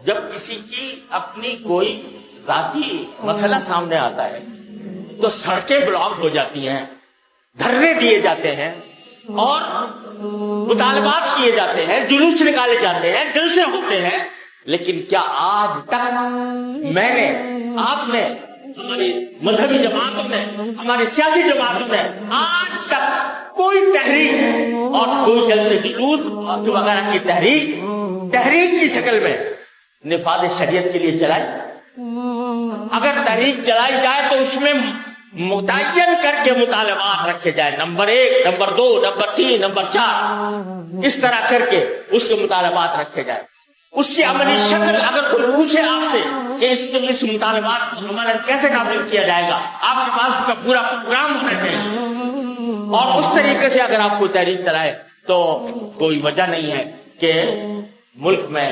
جب کسی کی اپنی کوئی ذاتی مسئلہ سامنے آتا ہے تو سڑکیں بلاک ہو جاتی ہیں، دھرنے دیے جاتے ہیں اور مطالبات کیے جاتے ہیں، جلوس نکالے جاتے ہیں، جلسے ہوتے ہیں، لیکن کیا آج تک میں نے، آپ نے، ہماری مذہبی جماعتوں نے، ہماری سیاسی جماعتوں نے آج تک کوئی تحریک اور کوئی جلسے جلوس وغیرہ کی تحریک کی شکل میں نفاذ شریعت کے لیے چلائی؟ اگر تحریک چلائی جائے تو اس میں متعین کر کے مطالبات رکھے جائے، نمبر 1، نمبر 2، نمبر 3، نمبر 4، اس طرح کر کے اس کے مطالبات رکھے جائے۔ اس کی عملی شکل اگر کوئی پوچھے آپ سے کہ اس مطالبات کو عملاً کیسے نافذ کیا جائے گا، آپ کے پاس اس کا پورا پروگرام ہونا چاہیے، اور اس طریقے سے اگر آپ کو تحریک چلائے تو کوئی وجہ نہیں ہے کہ ملک میں